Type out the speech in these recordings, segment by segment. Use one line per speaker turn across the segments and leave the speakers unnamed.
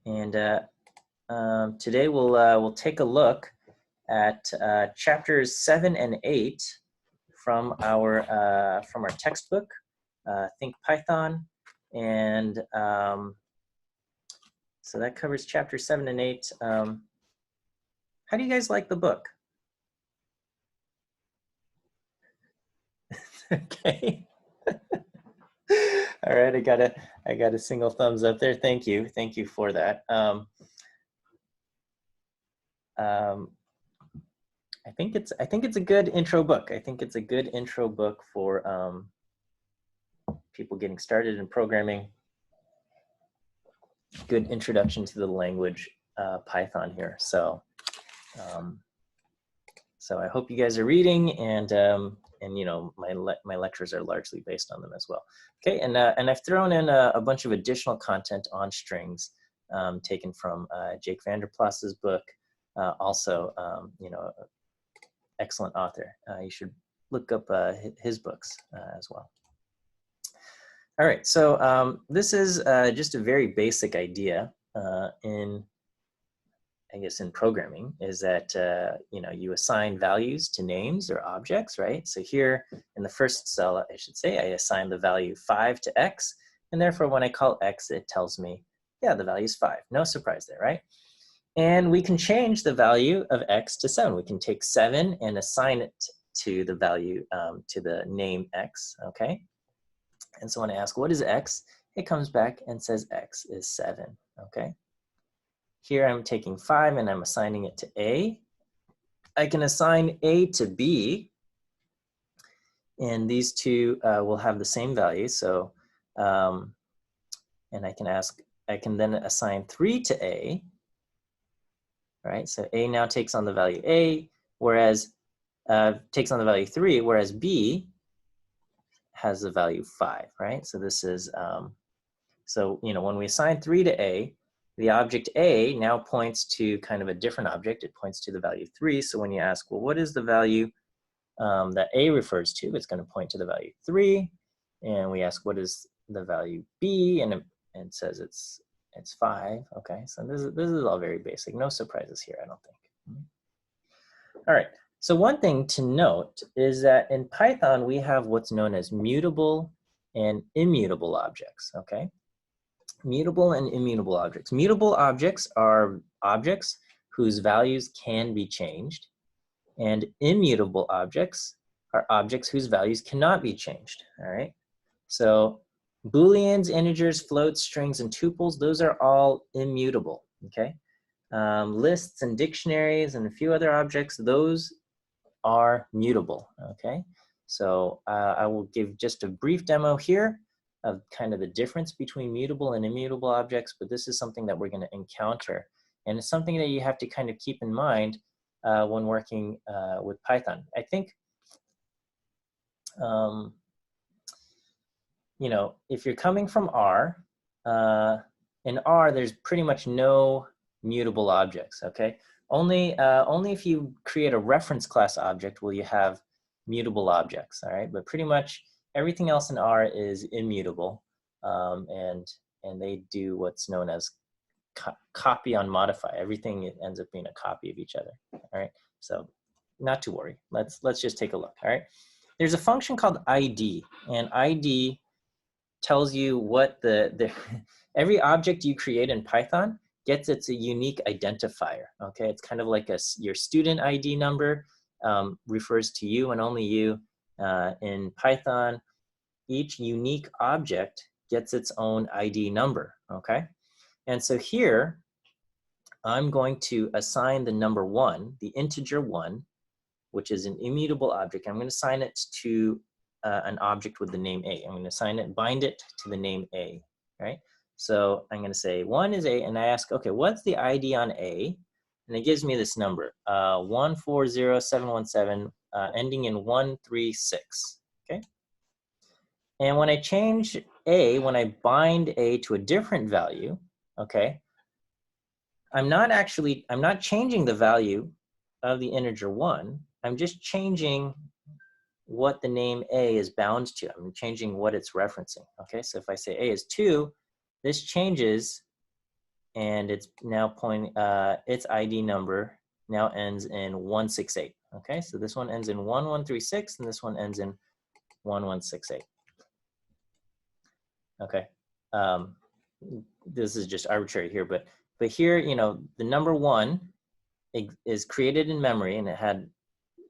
And today we'll take a look at chapters 7 and 8 from our textbook, Think Python, and so that covers chapter 7 and 8. How do you guys like the book? Okay. All right, I got a single thumbs up there. Thank you for that. I think it's a good intro book. I think it's a good intro book for people getting started in programming. Good introduction to the language Python here. So so I hope you guys are reading, and you know, my lectures are largely based on them as well. Okay, and I've thrown in a bunch of additional content on strings taken from Jake Vanderplas's book. Also, you know, excellent author. You should look up his books as well. All right, so this is just a very basic idea I guess in programming, is that you know, you assign values to names or objects, right? So here in the first cell, I should say, I assign the value 5 to x, and therefore when I call x, it tells me, yeah, the value is 5. No surprise there, right? And we can change the value of x to 7. We can take 7 and assign it to the value, to the name x, okay? And so when I ask, what is x? It comes back and says x is 7, okay? Here I'm taking 5 and I'm assigning it to A. I can assign A to B, and these two will have the same value. So, and I can then assign 3 to A, right? So A now takes on the value A, whereas takes on the value 3, whereas B has the value 5, right? So this is, so, you know, when we assign 3 to A, the object A now points to kind of a different object. It points to the value 3. So when you ask, well, what is the value that A refers to? It's going to point to the value 3. And we ask, what is the value B? And it says it's 5. Okay, so this is all very basic. No surprises here, I don't think. All right, so one thing to note is that in Python, we have what's known as mutable and immutable objects, okay? Mutable and immutable objects. Mutable objects are objects whose values can be changed, and immutable objects are objects whose values cannot be changed, all right? So Booleans, integers, floats, strings, and tuples, those are all immutable, okay? Lists and dictionaries and a few other objects, those are mutable, okay? So I will give just a brief demo here of kind of the difference between mutable and immutable objects, but this is something that we're going to encounter. And it's something that you have to kind of keep in mind when working with Python. I think, you know, if you're coming from R, in R, there's pretty much no mutable objects, okay? Only if you create a reference class object will you have mutable objects, all right? But pretty much everything else in R is immutable, and they do what's known as copy on modify. Everything ends up being a copy of each other, all right? So not to worry. Let's just take a look, all right? There's a function called ID, and ID tells you what every object you create in Python gets its a unique identifier, okay? It's kind of like your student ID number refers to you and only you. In Python, each unique object gets its own ID number, okay? And so here, I'm going to assign the number 1, the integer 1, which is an immutable object. I'm going to assign it to an object with the name A. I'm going to assign it, bind it to the name A, right? So I'm going to say 1 is A, and I ask, okay, what's the ID on A? And it gives me this number, 140717, ending in 136, okay? And when I change A, when I bind A to a different value, okay, I'm not changing the value of the integer 1. I'm just changing what the name A is bound to. I'm changing what it's referencing, okay? So if I say A is 2, this changes and it's now pointing, its ID number now ends in 168. Okay, so this one ends in 1136, and this one ends in 1168. Okay, this is just arbitrary here, but here, you know, the number 1 is created in memory, and it had,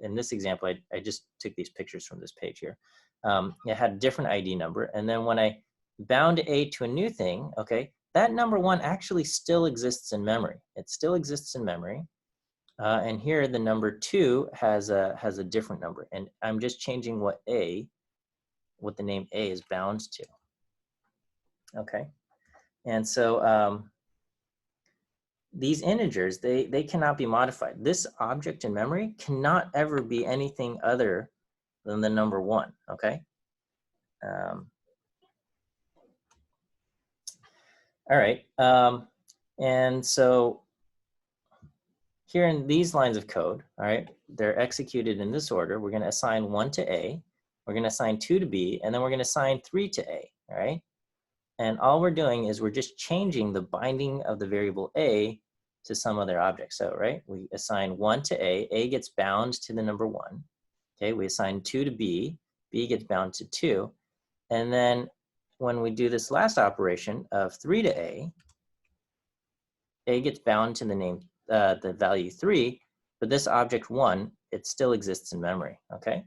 in this example, I just took these pictures from this page here. It had a different ID number, and then when I bound A to a new thing, okay, that number 1 actually still exists in memory. It still exists in memory. And here the number 2 has a different number, and I'm just changing what the name A is bound to. Okay, and so these integers, they cannot be modified. This object in memory cannot ever be anything other than the number 1. Okay. All right, and so here in these lines of code, all right, they're executed in this order. We're going to assign 1 to A, we're going to assign 2 to B, and then we're going to assign 3 to A, all right? And all we're doing is we're just changing the binding of the variable A to some other object. So, right, we assign 1 to A gets bound to the number 1. Okay, we assign 2 to B gets bound to 2. And then when we do this last operation of 3 to A gets bound to the name, the value 3, but this object 1, it still exists in memory, okay?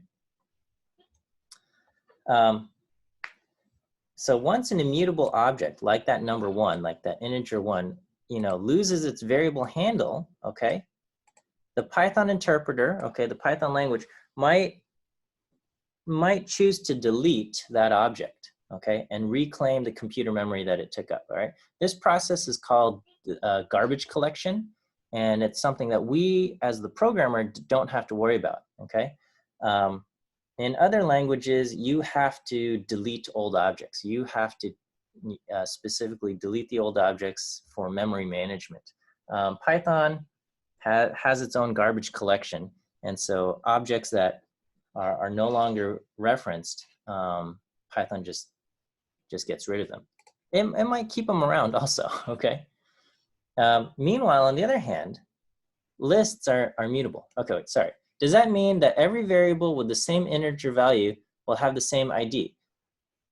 So once an immutable object, like that number 1, like that integer 1, you know, loses its variable handle, okay, the Python interpreter, okay, the Python language might choose to delete that object, okay, and reclaim the computer memory that it took up, all right? This process is called garbage collection, and it's something that we, as the programmer, don't have to worry about, okay? In other languages, you have to delete old objects. You have to specifically delete the old objects for memory management. Python has its own garbage collection, and so objects that are no longer referenced, Python just gets rid of them. It might keep them around also, okay? Meanwhile, on the other hand, lists are mutable. Okay, wait, sorry. Does that mean that every variable with the same integer value will have the same ID?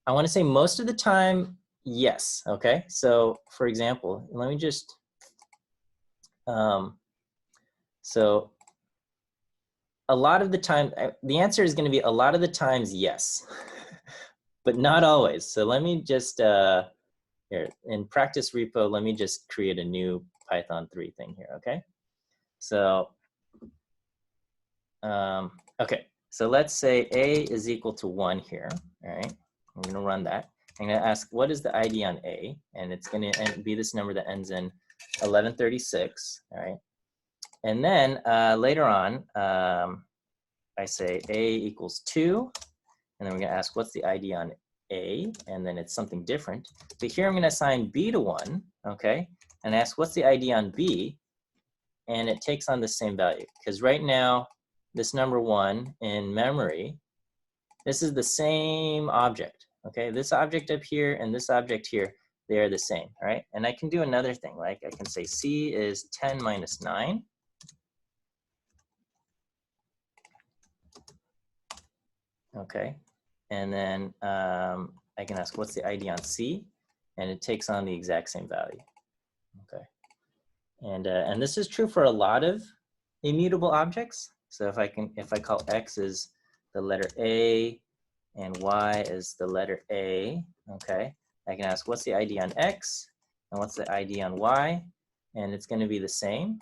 I want to say most of the time, yes, okay? So for example, let me just, so a lot of the time, the answer is going to be a lot of the times, yes, but not always. So let me just, here, in practice repo, let me just create a new Python 3 thing here, okay? So, okay, so let's say A is equal to 1 here, all right? I'm gonna run that. I'm gonna ask, what is the ID on A? And it's gonna be this number that ends in 1136, all right? And then later on, I say A equals 2, and then we're gonna ask, what's the ID on A? And then it's something different. But here I'm gonna assign B to 1, okay? And ask, what's the ID on B? And it takes on the same value. Because right now, this number 1 in memory, this is the same object, okay? This object up here and this object here, they are the same, all right? And I can do another thing, like I can say C is 10 minus 9. Okay, and then I can ask, what's the ID on C? And it takes on the exact same value, okay? And this is true for a lot of immutable objects. So if I call X as the letter A and Y is the letter A, okay, I can ask, what's the ID on X and what's the ID on Y? And it's going to be the same.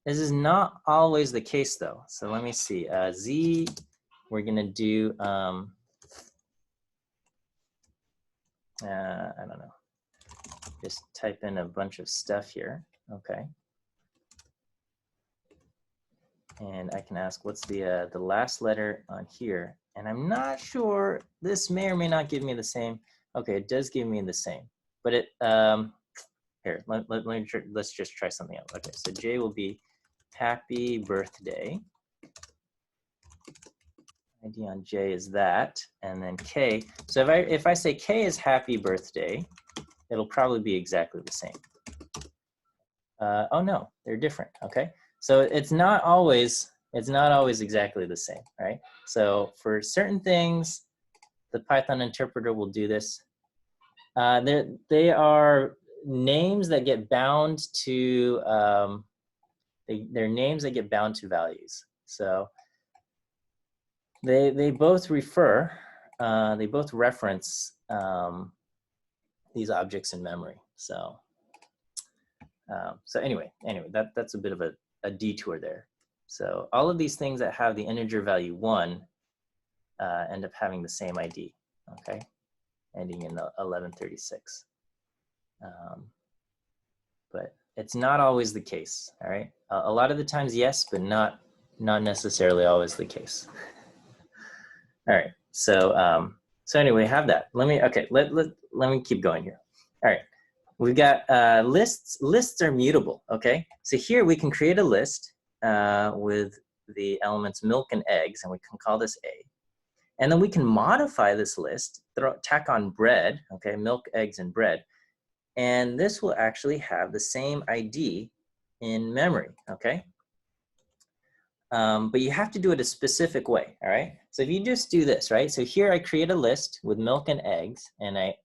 This is not always the case though. So let me see, Z, we're going to do, I don't know, just type in a bunch of stuff here, okay. And I can ask, what's the last letter on here? And I'm not sure, this may or may not give me the same. Okay, it does give me the same. But it, here, let's just try something else. Okay, so J will be happy birthday. ID on J is that, and then K. So if I say K is happy birthday, it'll probably be exactly the same. Oh no, they're different. Okay, so it's not always exactly the same, right? So for certain things, the Python interpreter will do this. They are names that get bound to they're names that get bound to values. So they both refer, they both reference these objects in memory. So so anyway, that's a bit of a detour there. So all of these things that have the integer value 1 end up having the same ID, okay, ending in 1136. But it's not always the case, all right? A lot of the times, yes, but not necessarily always the case. All right, so so anyway, have that. Let me keep going here. All right, we've got lists. Lists are mutable, okay? So here we can create a list with the elements milk and eggs, and we can call this A. And then we can modify this list, tack on bread, okay, milk, eggs, and bread. And this will actually have the same ID in memory, okay? But you have to do it a specific way, all right? So if you just do this, right? So here I create a list with milk and eggs, and I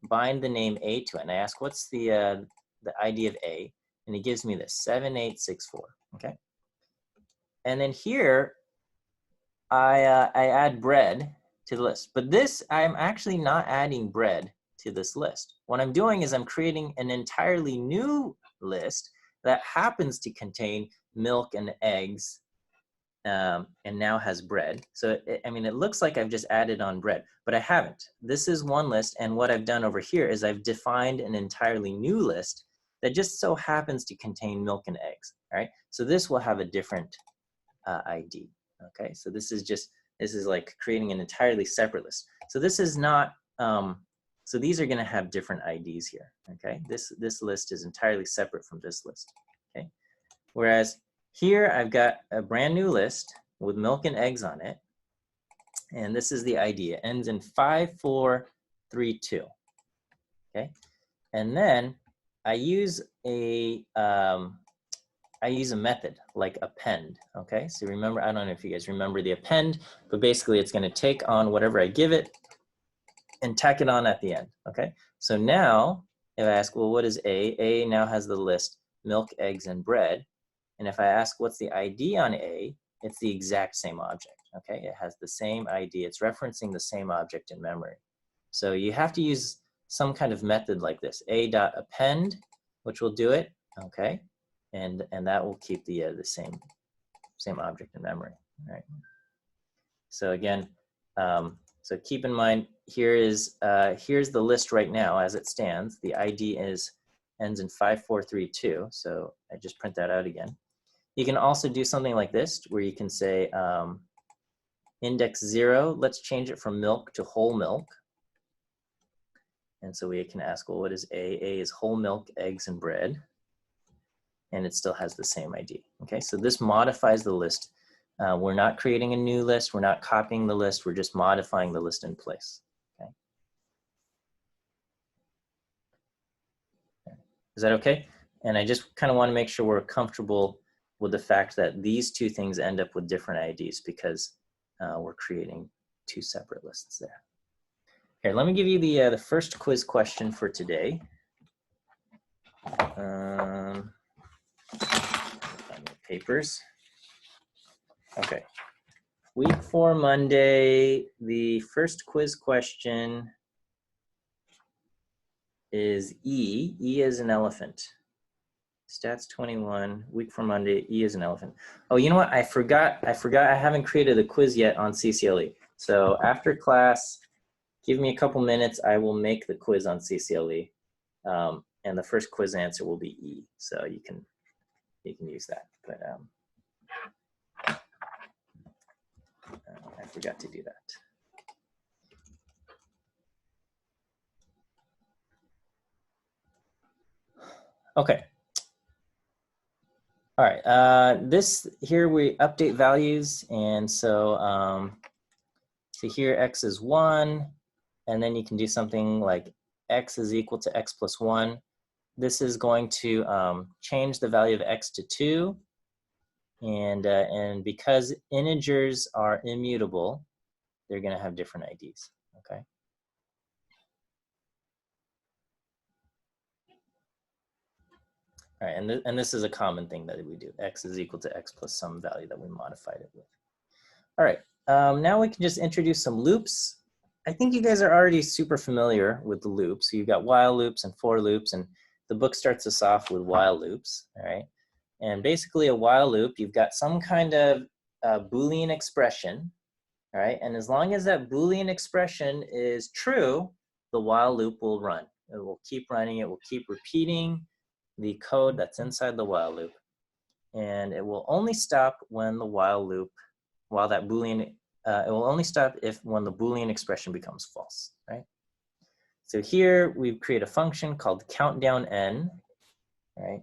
bind the name A to it, and I ask, what's the ID of A? And it gives me this, 7864, okay? And then here, I add bread to the list. But this, I'm actually not adding bread to this list. What I'm doing is I'm creating an entirely new list that happens to contain milk and eggs and now has bread. So, I mean, it looks like I've just added on bread, but I haven't. This is one list, and what I've done over here is I've defined an entirely new list that just so happens to contain milk and eggs, all right? So this will have a different ID, okay? So this is like creating an entirely separate list. So this is not, so these are gonna have different IDs here, okay? This list is entirely separate from this list, okay? Whereas here I've got a brand new list with milk and eggs on it, and this is the ID. It ends in 5432, okay? And then I use a method like append, okay? So remember, I don't know if you guys remember the append, but basically it's gonna take on whatever I give it and tack it on at the end, okay? So now, if I ask, well, what is A? A now has the list milk, eggs, and bread. And if I ask what's the ID on A, it's the exact same object, okay? It has the same ID. It's referencing the same object in memory. So you have to use some kind of method like this, a.append, which will do it, okay? And that will keep the same object in memory, right? So again, so keep in mind, here's the list right now as it stands. The ID ends in 5432, so I just print that out again. You can also do something like this, where you can say index 0, let's change it from milk to whole milk. And so we can ask, well, what is A? A is whole milk, eggs, and bread. And it still has the same ID, okay? So this modifies the list. We're not creating a new list. We're not copying the list. We're just modifying the list in place, okay? Is that okay? And I just kind of want to make sure we're comfortable with the fact that these two things end up with different IDs because we're creating two separate lists there. Here, let me give you the first quiz question for today. Find the papers. Okay. Week 4, Monday, the first quiz question is E. E is an elephant. Stats 21, week 4, Monday, E is an elephant. Oh, you know what? I forgot I haven't created a quiz yet on CCLE. So after class, give me a couple minutes. I will make the quiz on CCLE. And the first quiz answer will be E. So you can use that. But I forgot to do that. Okay. All right. This here we update values, and so So here x is 1, and then you can do something like x is equal to x plus 1. This is going to change the value of x to 2. And because integers are immutable, they're going to have different IDs, okay? All right, and this is a common thing that we do. X is equal to x plus some value that we modified it with. All right, now we can just introduce some loops. I think you guys are already super familiar with the loops. So you've got while loops and for loops, and the book starts us off with while loops, all right? And basically a while loop, you've got some kind of Boolean expression, all right? And as long as that Boolean expression is true, the while loop will run. It will keep running, it will keep repeating the code that's inside the while loop. And it will only stop when the while loop, while that Boolean, it will only stop when the Boolean expression becomes false, right? So here we've created a function called countdown n, right?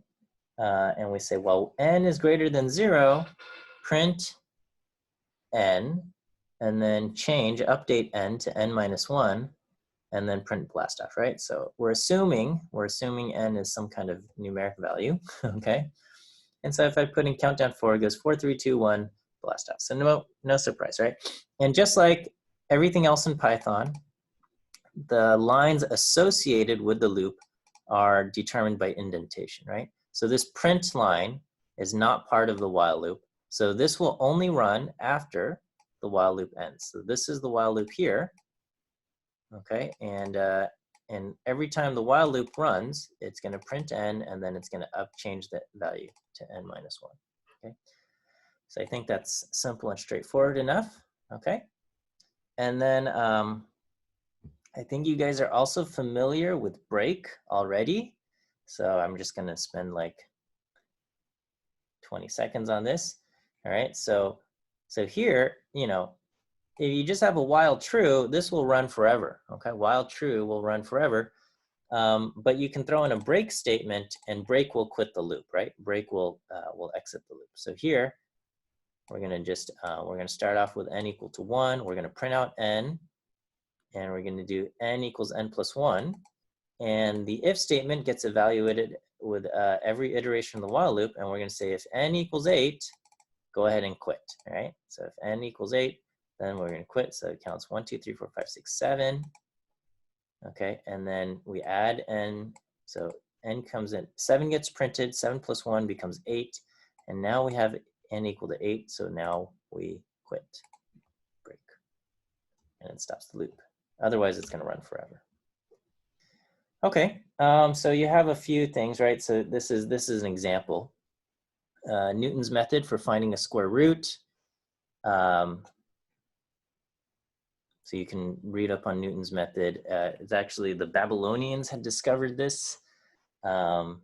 And we say, well, n is greater than 0, print n, and then update n to n minus 1, and then print blast off, right? So we're assuming n is some kind of numeric value, okay? And so if I put in countdown 4, it goes 4, 3, 2, 1, blast off. So no surprise, right? And just like everything else in Python, the lines associated with the loop are determined by indentation, right? So this print line is not part of the while loop. So this will only run after the while loop ends. So this is the while loop here, okay? And every time the while loop runs, it's going to print n, and then it's going to change the value to n minus 1, okay? So I think that's simple and straightforward enough, okay? And then I think you guys are also familiar with break already. So I'm just going to spend like 20 seconds on this. All right, so here, if you just have a while true, this will run forever, okay? While true will run forever, but you can throw in a break statement, and break will quit the loop, right? Break will exit the loop. So here, we're gonna start off with n equal to 1. We're gonna print out n, and we're gonna do n equals n plus 1. And the if statement gets evaluated with every iteration of the while loop, and we're gonna say if n equals 8, go ahead and quit, all right? So if n equals 8, then we're going to quit. So it counts 1, 2, 3, 4, 5, 6, 7. Okay, and then we add n. So n comes in, 7 gets printed, 7 plus 1 becomes 8. And now we have n equal to 8. So now we quit, break, and it stops the loop. Otherwise, it's going to run forever. Okay, so you have a few things, right? So this is an example. Newton's method for finding a square root. So you can read up on Newton's method. It's actually the Babylonians had discovered this. So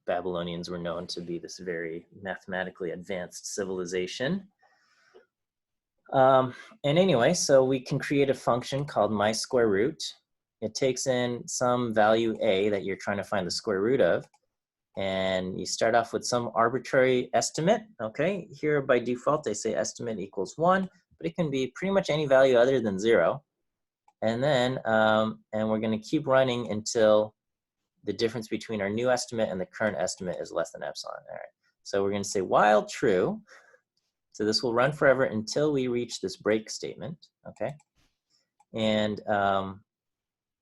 Babylonians were known to be this very mathematically advanced civilization. And anyway, so we can create a function called my square root. It takes in some value a that you're trying to find the square root of. And you start off with some arbitrary estimate, okay? Here by default, they say estimate equals 1, but it can be pretty much any value other than 0. And then, and we're gonna keep running until the difference between our new estimate and the current estimate is less than epsilon, all right? So we're gonna say while true, so this will run forever until we reach this break statement, okay? And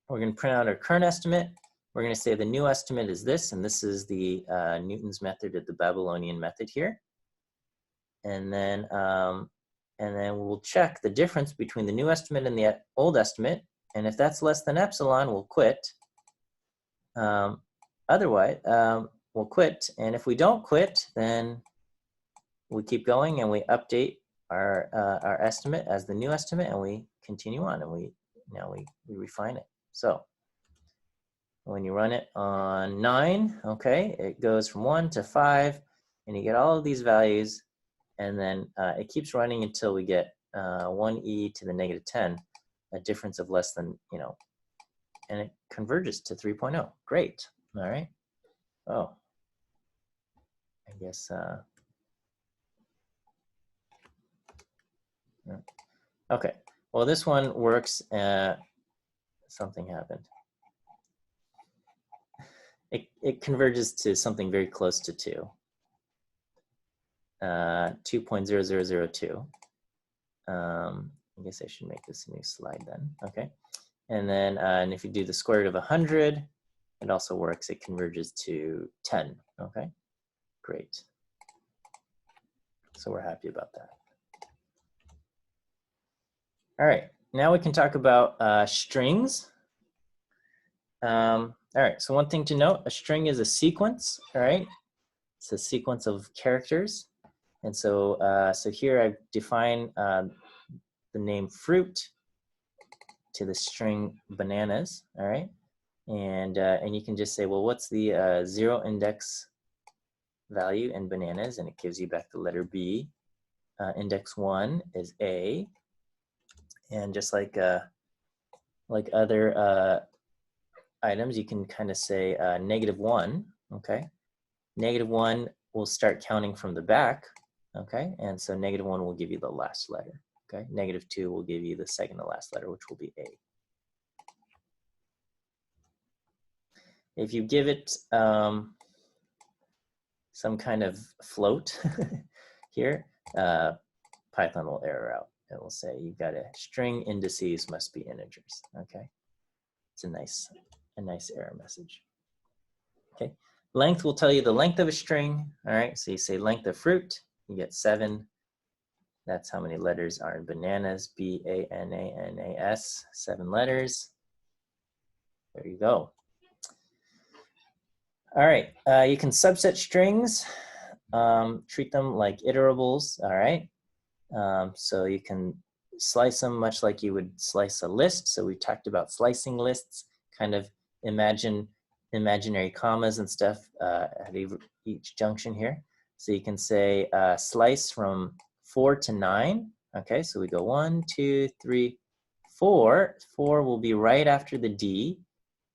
we're gonna print out our current estimate. We're going to say the new estimate is this, and this is the Newton's method of the Babylonian method here. And then we'll check the difference between the new estimate and the old estimate. And if that's less than epsilon, we'll quit. Otherwise, we'll quit. And if we don't quit, then we keep going and we update our estimate as the new estimate, and we continue on, and we refine it. So when you run it on 9, okay, it goes from 1 to 5, and you get all of these values, and then it keeps running until we get 1e to the negative 10, a difference of less than, and it converges to 3.0. Great, all right. Oh, I guess, Okay, well this one works, something happened. It converges to something very close to 2. 2.0002. I guess I should make this a new slide then. Okay, and then and if you do the square root of 100, it also works. It converges to 10. Okay, great. So we're happy about that. All right, now we can talk about strings. All right, so one thing to note, a string is a sequence, all right? It's a sequence of characters. And so, so here I've defined the name fruit to the string bananas, all right? And you can just say, well, what's the 0 index value in bananas? And it gives you back the letter B. Index 1 is A. And just like other items, you can kind of say -1, okay? -1 will start counting from the back, okay? And so -1 will give you the last letter, okay? -2 will give you the second to last letter, which will be A. If you give it some kind of float here, Python will error out. It will say you've got a string indices must be integers, okay? It's a nice error message. Okay, length will tell you the length of a string. All right, so you say length of fruit, you get 7. That's how many letters are in bananas, B-A-N-A-N-A-S, 7 letters. There you go. All right, you can subset strings, treat them like iterables, all right? So you can slice them much like you would slice a list. So we talked about slicing lists, kind of imaginary commas and stuff at each junction here. So you can say slice from 4 to 9. Okay, so we go 1, 2, 3, 4. 4 will be right after the D.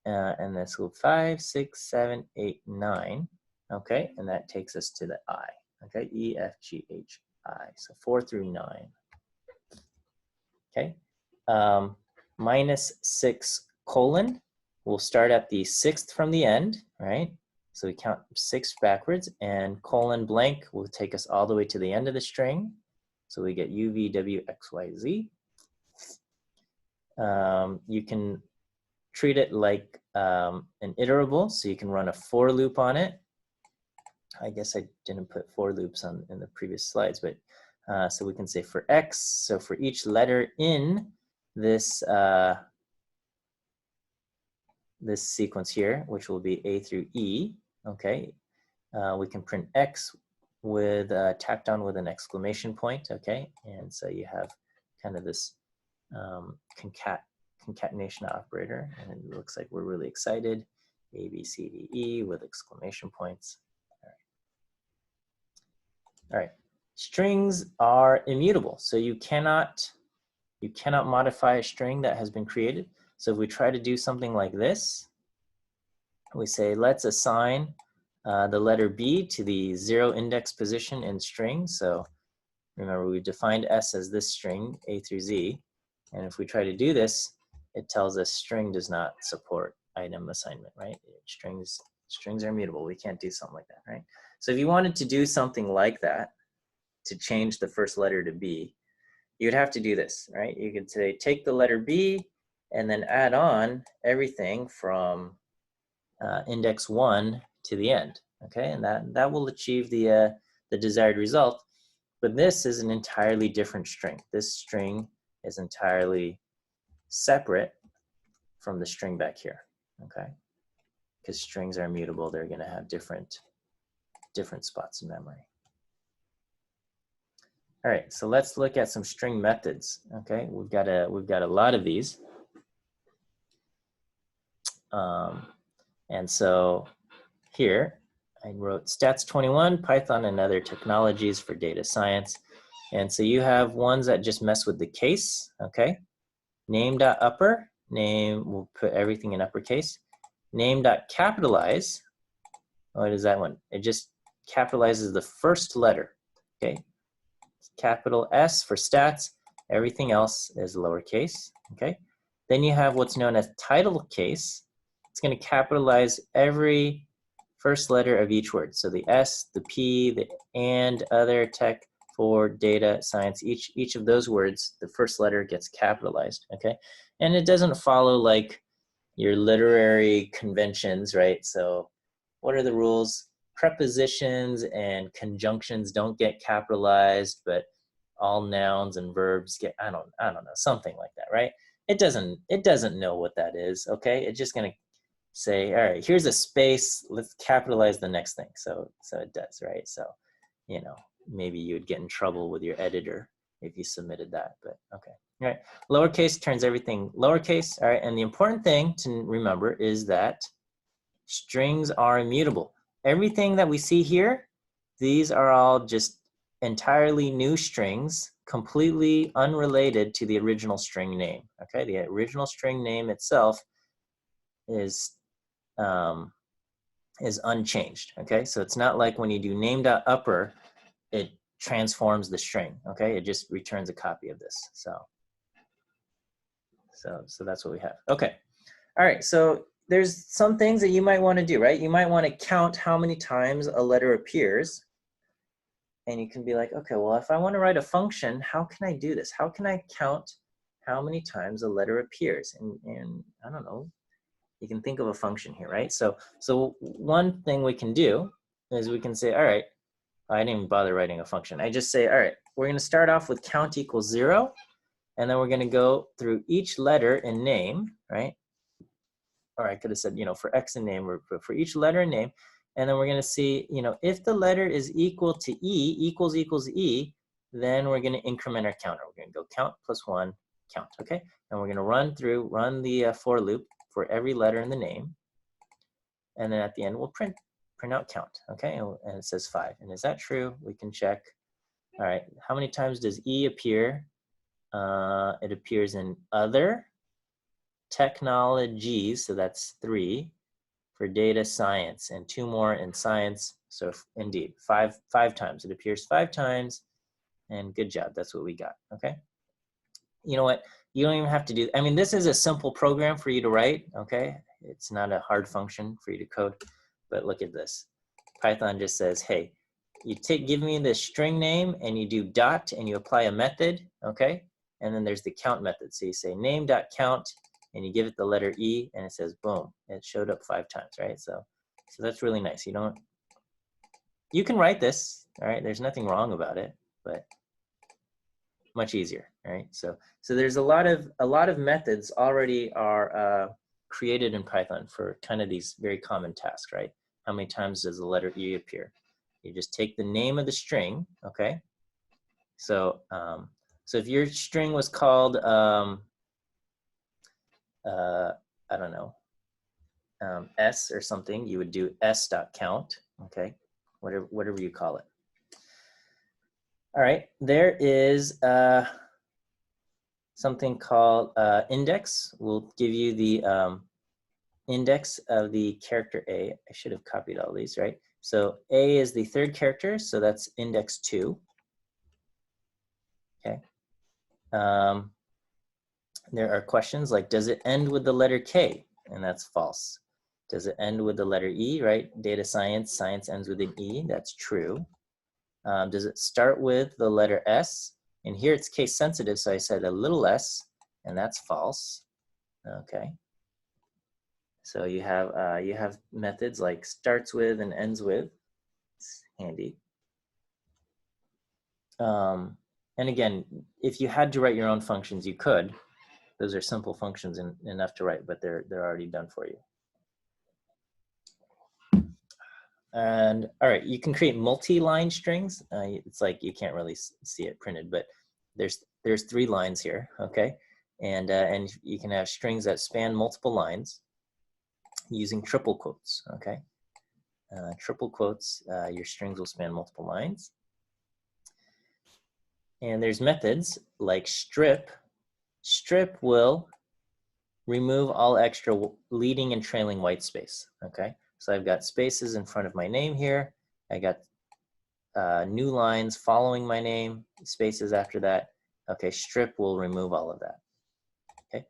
And this will 5, 6, 7, 8, 9. Okay, and that takes us to the I. Okay, E, F, G, H, I. So 4 through 9. Okay, -6 colon. We'll start at the 6th from the end, right? So we count 6 backwards, and colon blank will take us all the way to the end of the string. So we get U, V, W, X, Y, Z. You can treat it like an iterable, so you can run a for loop on it. I guess I didn't put for loops in the previous slides, but so we can say for X, so for each letter in this this sequence here, which will be A through E, okay, we can print X with tacked on with an exclamation point, okay, and so you have kind of this concatenation operator, and it looks like we're really excited. A, B, C, D, E with exclamation points. All right. Strings are immutable, so you cannot modify a string that has been created. So if we try to do something like this, we say let's assign the letter B to the 0 index position in string. So remember, we defined S as this string, A through Z. And if we try to do this, it tells us string does not support item assignment, right? Strings are immutable. We can't do something like that, right? So if you wanted to do something like that, to change the first letter to B, you'd have to do this, right? You could say, take the letter B and then add on everything from index 1 to the end, okay? And that will achieve the desired result. But this is an entirely different string. This string is entirely separate from the string back here, okay? Because strings are immutable, they're gonna have different spots in memory. All right, so let's look at some string methods. Okay, we've got a lot of these, and so here I wrote stats 21, Python and other technologies for data science, and so you have ones that just mess with the case. Okay, name.upper, name, we'll put everything in uppercase. Name.capitalize, what is that one? It just capitalizes the first letter. Okay. Capital S for stats, Everything else is lowercase, okay? Then you have what's known as title case. It's going to capitalize every first letter of each word. So the S, the P, the and, other, tech, for, data, science, each of those words, the first letter gets capitalized, okay? And it doesn't follow like your literary conventions, right? So what are the rules? Prepositions and conjunctions don't get capitalized, but all nouns and verbs get, I don't know, something like that, right? It doesn't know what that is, okay? It's just gonna say, all right, here's a space, let's capitalize the next thing. So it does, right? So, you know, maybe you would get in trouble with your editor if you submitted that, but okay. All right, lowercase turns everything lowercase, all right? And the important thing to remember is that strings are immutable. Everything that we see here, these are all just entirely new strings, completely unrelated to the original string name, okay? The original string name itself is unchanged, okay? So it's not like when you do name.upper, it transforms the string, okay? It just returns a copy of this, so that's what we have. Okay, all right, so there's some things that you might want to do, right? You might want to count how many times a letter appears, and you can be like, okay, well, if I want to write a function, how can I do this? How can I count how many times a letter appears? And I don't know, you can think of a function here, right? So one thing we can do is we can say, all right, I didn't even bother writing a function. I just say, all right, we're going to start off with count equals 0, and then we're going to go through each letter in name, right? Or I could have said, you know, for X in name, or for each letter in name, and then we're going to see, you know, if the letter is equal to E, equals E, then we're going to increment our counter. We're going to go count plus 1, count, okay? And we're going to run the for loop for every letter in the name, and then at the end we'll print out count, okay? And it says 5. And is that true? We can check. All right, how many times does E appear? It appears in other, technologies, so that's 3 for data science, and 2 more in science. So indeed, five times. It appears 5 times, and good job. That's what we got, okay? You know what? You don't even have to do, I mean, this is a simple program for you to write, okay? It's not a hard function for you to code, but look at this. Python just says, hey, you give me the string name and you do dot and you apply a method, okay? And then there's the count method. So you say name.count and you give it the letter E and it says, boom, it showed up 5 times, right? So that's really nice. You can write this, all right? There's nothing wrong about it, but much easier, right? So there's a lot of methods already are created in Python for kind of these very common tasks, right? How many times does the letter E appear? You just take the name of the string, okay? So if your string was called I don't know, S or something, you would do s.count, okay? Whatever you call it. All right, there is something called index. We'll give you the index of the character A. I should have copied all these, right? So A is the 3rd character, so that's index 2. Okay. There are questions like, does it end with the letter K? And that's false. Does it end with the letter E, right? Data science, science ends with an E, that's true. Does it start with the letter S? And here it's case sensitive, so I said a little s, and that's false. Okay. So you have methods like starts with and ends with. It's handy. And again, if you had to write your own functions, you could. Those are simple functions enough to write, but they're already done for you. And all right, you can create multi-line strings. It's like you can't really see it printed, but there's 3 lines here, okay? And you can have strings that span multiple lines using triple quotes, okay? Triple quotes, your strings will span multiple lines. And there's methods like strip. Strip will remove all extra leading and trailing white space, okay? So I've got spaces in front of my name here. I got new lines following my name, spaces after that, Okay, strip will remove all of that. Okay.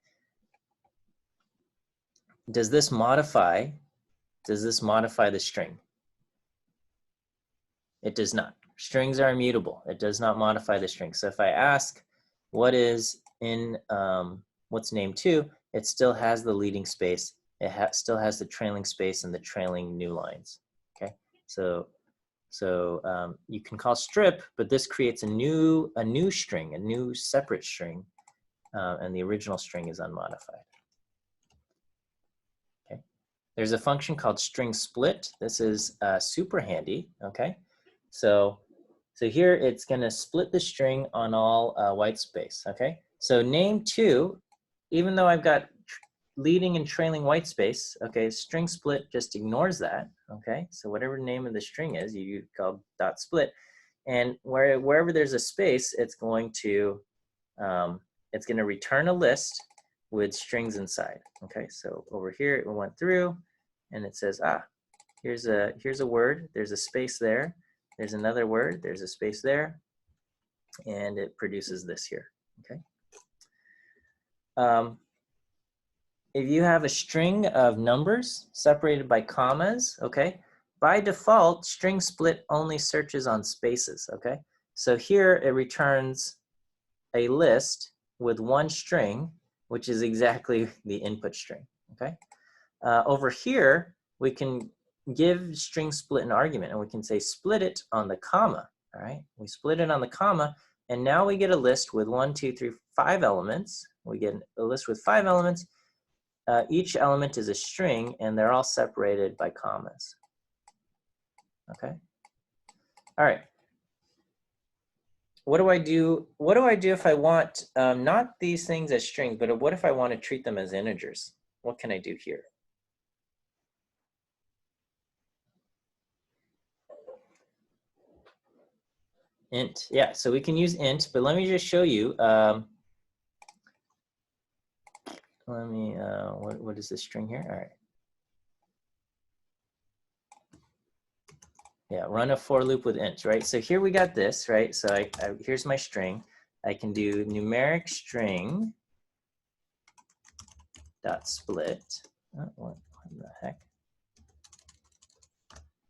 Does this modify the string? It does not. Strings are immutable. It does not modify the string. So if I ask what is in what's name 2, it still has the leading space. It still has the trailing space and the trailing new lines. Okay, so you can call strip, but this creates a new string, a new separate string, and the original string is unmodified. Okay, there's a function called string split. This is super handy. Okay, so here it's going to split the string on all white space. Okay, so name 2, even though I've got leading and trailing white space, okay, string split just ignores that. Okay, so whatever the name of the string is, you call dot split, and wherever there's a space, it's going to return a list with strings inside. Okay, so over here it went through, and it says, here's a word. There's a space there. There's another word. There's a space there, and it produces this here. Okay. If you have a string of numbers separated by commas, okay, by default, string split only searches on spaces. Okay, so here it returns a list with one string, which is exactly the input string. Okay. Over here, we can give string split an argument, and we can say split it on the comma. All right, we split it on the comma, and now we get a list with 1, 2, 3, 5 elements. We get a list with 5 elements. Each element is a string, and they're all separated by commas. Okay. All right. What do I do? What do I do if I want not these things as strings, but what if I want to treat them as integers? What can I do here? Int, yeah, so we can use int, but let me just show you. Let me, what is this string here? All right. Yeah, run a for loop with int, right? So here we got this, right? So here's my string. I can do numeric string dot split. Oh, what the heck?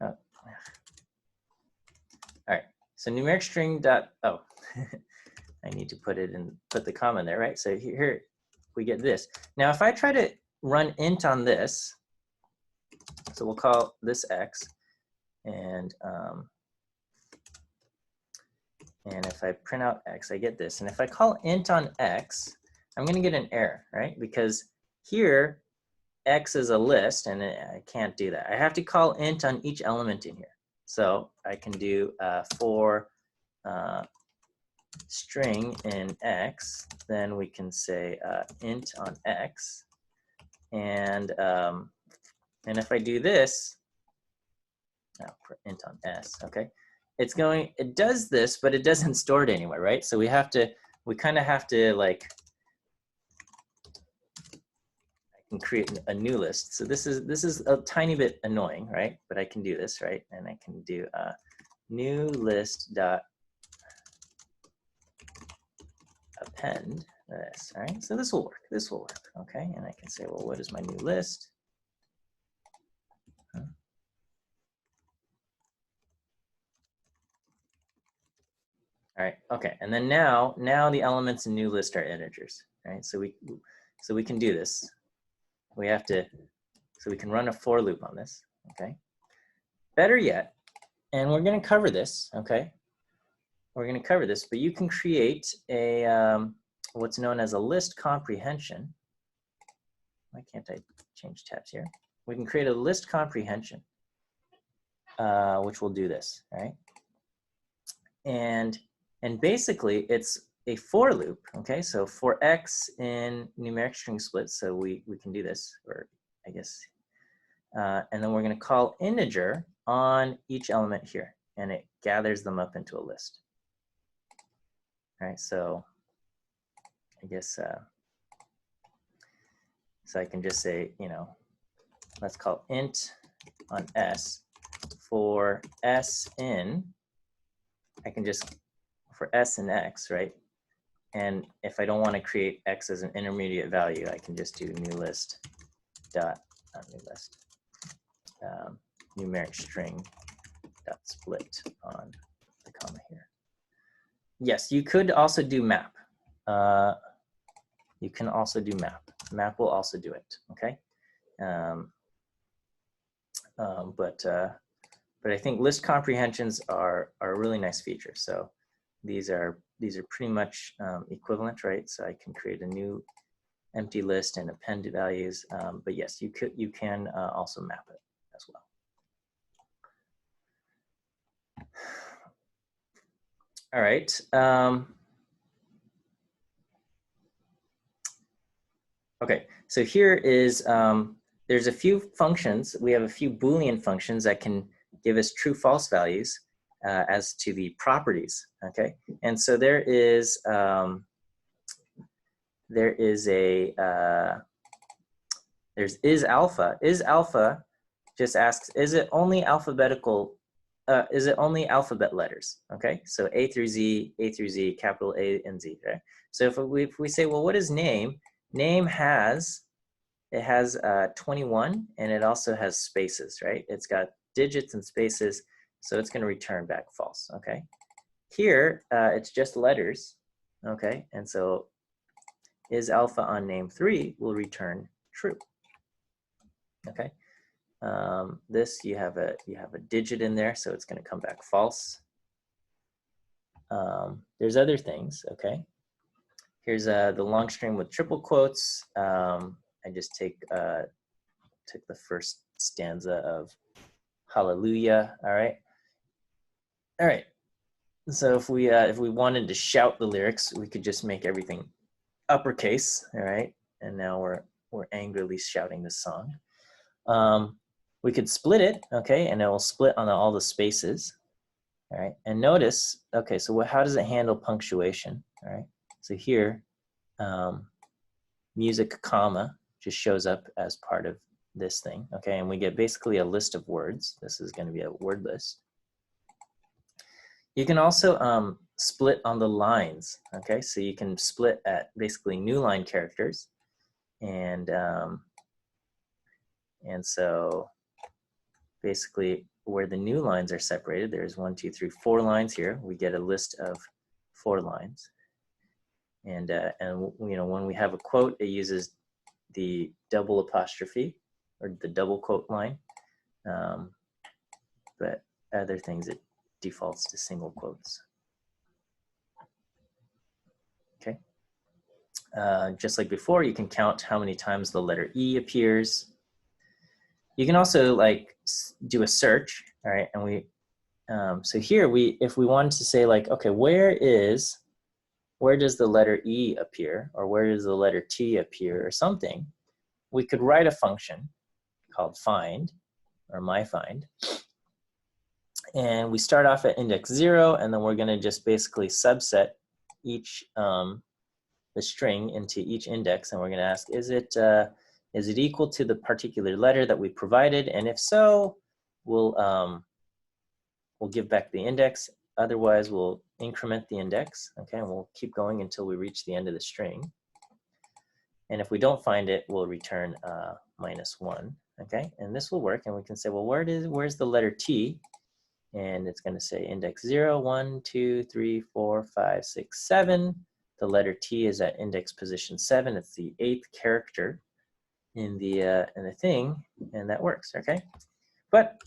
Oh. All right, so numeric string dot, oh, I need to put the comma in there, right? So here we get this. Now, if I try to run int on this, so we'll call this x, and if I print out x, I get this. And if I call int on x, I'm going to get an error, right? Because here, x is a list, and I can't do that. I have to call int on each element in here. So I can do for string in x, then we can say int on x, and if I do this, int on s, okay, it does this, but it doesn't store it anywhere, right? So we kind of have to, like, I can create a new list. So this is a tiny bit annoying, right? But I can do this, right? And I can do new list dot append this, all right? So this will work. This will work, okay? And I can say, well, what is my new list? All right, okay, and then now the elements in new list are integers, right? So we can do this. We have to, so we can run a for loop on this, okay? Better yet, and we're going to cover this, okay? We're going to cover this, but you can create a what's known as a list comprehension. Why can't I change tabs here? We can create a list comprehension, which will do this, right? And basically, it's a for loop, okay? So for x in numeric string split, so we can do this, or I guess, and then we're going to call integer on each element here, and it gathers them up into a list. All right, so I guess, so I can just say, you know, let's call int on s for s in, I can just, for s and x, right? And if I don't want to create x as an intermediate value, I can just do new list dot, not new list, numeric string dot split on the comma here. Yes, you could also do map. You can also do map. Map will also do it, okay? But I think list comprehensions are a really nice feature. So these are pretty much equivalent, right? So I can create a new empty list and append values. But yes, you can also map it as well. All right. Okay, so here is, there's a few functions. We have a few Boolean functions that can give us true false values as to the properties, okay? And so there is a, there's is alpha. Is alpha just asks, is it only alphabetical, is it only alphabet letters, okay? So A through Z, capital A and Z, right? So if we say, well, what is name? Name has, it has 21 and it also has spaces, right? It's got digits and spaces, so it's gonna return back false, okay? Here, it's just letters, okay? And so is alpha on name 3 will return true, okay? This, you have a digit in there, so it's gonna come back false. There's other things, okay? Here's the long string with triple quotes. I just took the first stanza of Hallelujah. All right. All right. So if we wanted to shout the lyrics, we could just make everything uppercase. All right. And now we're angrily shouting this song. We could split it. Okay, and it will split on all the spaces. All right. And notice. Okay. So how does it handle punctuation? All right. So here, music comma just shows up as part of this thing, okay? And we get basically a list of words. This is going to be a word list. You can also split on the lines, okay? So you can split at basically new line characters, and so basically where the new lines are separated, there's 1, 2, 3, 4 lines here. We get a list of 4 lines. And you know, when we have a quote, it uses the double apostrophe or the double quote line, but other things it defaults to single quotes. Okay, just like before, you can count how many times the letter E appears. You can also like do a search, all right? And we so here if we wanted to say like, okay, where does the letter E appear, or where does the letter T appear, or something, we could write a function called find, or myFind. And we start off at index 0, and then we're gonna just basically subset each, the string into each index, and we're gonna ask, is it equal to the particular letter that we provided? And if so, we'll give back the index. Otherwise, we'll increment the index, okay? And we'll keep going until we reach the end of the string. And if we don't find it, we'll return -1, okay? And this will work, and we can say, well, where's the letter T? And it's gonna say index 0, 1, 2, 3, 4, 5, 6, 7. The letter T is at index position 7. It's the 8th character in the thing, and that works, okay? But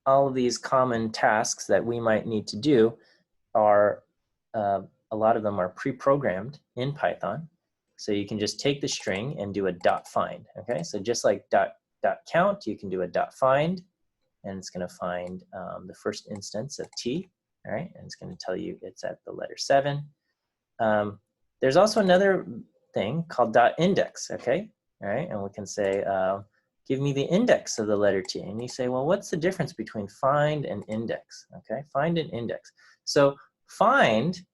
all of these common tasks that we might need to do are, a lot of them are pre-programmed in Python. So you can just take the string and do a .find, okay? So just like .count, you can do a .find, and it's gonna find the first instance of T, all right? And it's gonna tell you it's at the letter 7. There's also another thing called .index, okay? All right, and we can say, give me the index of the letter T. And you say, well, what's the difference between find and index, okay? Find and index. So find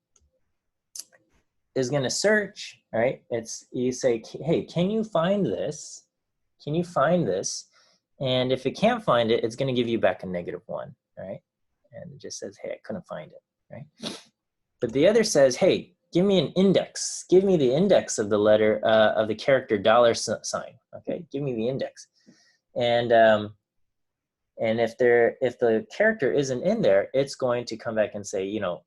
is gonna search, all right? You say, hey, can you find this? Can you find this? And if it can't find it, it's gonna give you back a -1, right? And it just says, hey, I couldn't find it, right? But the other says, hey, give me an index. Give me the index of the letter, of the character $sign, okay? Give me the index. And if the character isn't in there, it's going to come back and say, you know,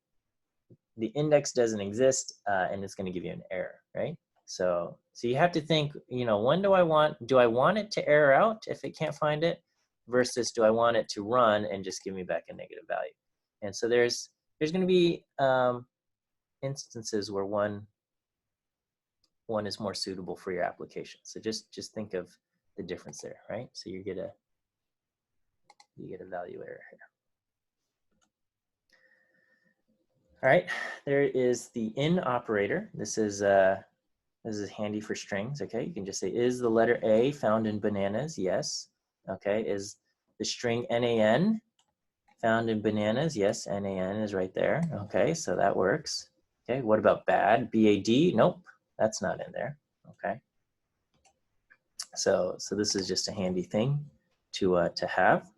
the index doesn't exist, and it's going to give you an error, right? So you have to think, you know, when do I want it to error out if it can't find it, versus do I want it to run and just give me back a negative value? And so there's going to be instances where one is more suitable for your application. So just think of the difference there, right? So you get a value error here. All right, there is the in operator. This is handy for strings, okay? You can just say, is the letter A found in bananas? Yes. Okay, is the string NaN found in bananas? Yes, NaN is right there. Okay, so that works. Okay, what about bad? BAD? Nope, that's not in there. Okay. So this is just a handy thing to have.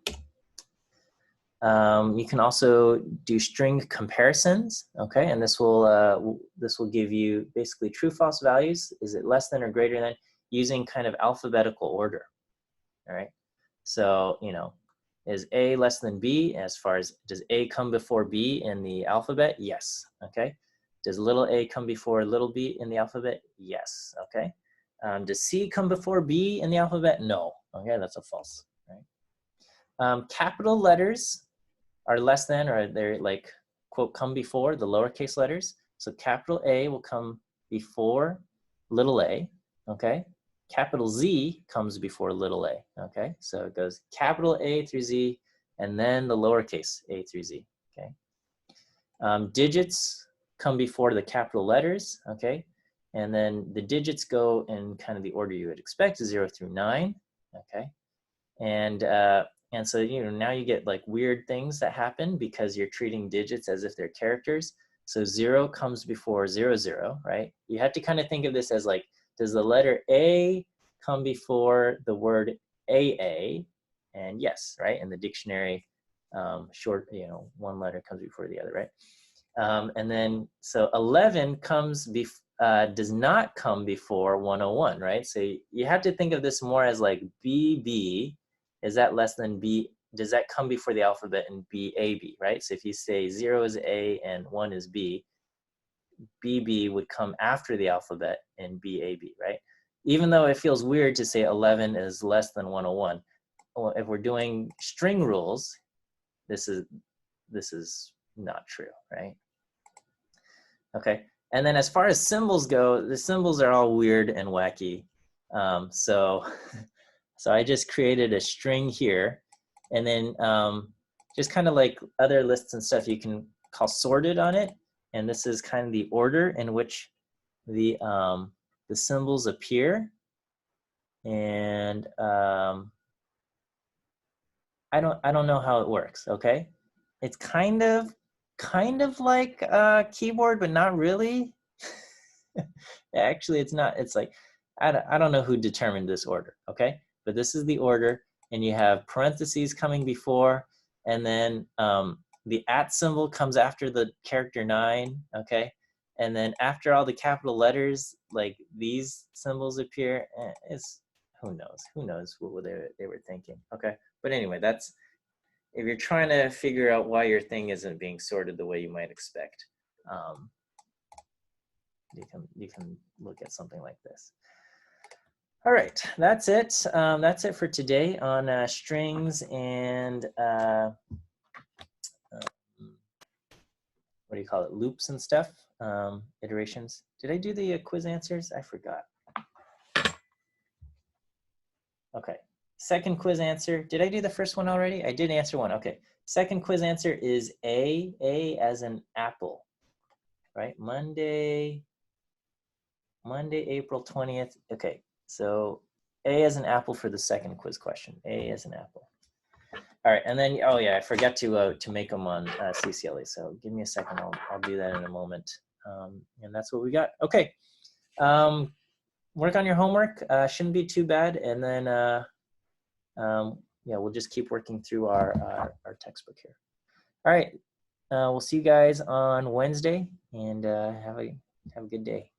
You can also do string comparisons, okay, and this will give you basically true/false values. Is it less than or greater than, using kind of alphabetical order? All right. So you know, is A less than B? As far as, does A come before B in the alphabet? Yes. Okay. Does little a come before little b in the alphabet? Yes. Okay. Does C come before B in the alphabet? No. Okay, that's a false. Right. Capital letters are less than, or they're like, quote, come before the lowercase letters. So capital A will come before little a, okay? Capital Z comes before little a, okay? So it goes capital A through Z, and then the lowercase a through Z, okay? Digits come before the capital letters, okay? And then the digits go in kind of the order you would expect, 0 through 9, okay? And so, you know, now you get like weird things that happen because you're treating digits as if they're characters. So 0 comes before 0, 0, right? You have to kind of think of this as like, does the letter A come before the word AA? And yes, right? In the dictionary, short, you know, one letter comes before the other, right? And then, so 11 comes does not come before 101, right? So you have to think of this more as like BB. Is that less than B? Does that come before the alphabet in BAB, right? So if you say 0 is A and 1 is B, BB would come after the alphabet in BAB, right? Even though it feels weird to say 11 is less than 101, well, if we're doing string rules, this is not true, right? Okay, and then as far as symbols go, the symbols are all weird and wacky. So I just created a string here, and then just kind of like other lists and stuff, you can call sorted on it. And this is kind of the order in which the symbols appear. And I don't know how it works. Okay, it's kind of like a keyboard, but not really. Actually, it's not. It's like, I don't know who determined this order. Okay. But this is the order, and you have parentheses coming before, and then the @ symbol comes after the character 9, okay? And then after all the capital letters, like these symbols appear. Who knows what they were thinking, okay? But anyway, that's, if you're trying to figure out why your thing isn't being sorted the way you might expect, you can look at something like this. All right, that's it. That's it for today on strings and what do you call it? Loops and stuff, iterations. Did I do the quiz answers? I forgot. Okay, second quiz answer. Did I do the first one already? I did answer one. Okay, second quiz answer is A as in apple, right? Monday, April 20th. Okay, so A as an apple for the second quiz question. A as an apple. All right, and then, oh yeah, I forgot to make them on CCLA, so give me a second, I'll do that in a moment. And that's what we got. Okay, work on your homework, shouldn't be too bad, and then, yeah, we'll just keep working through our textbook here. All right, we'll see you guys on Wednesday, and have a good day.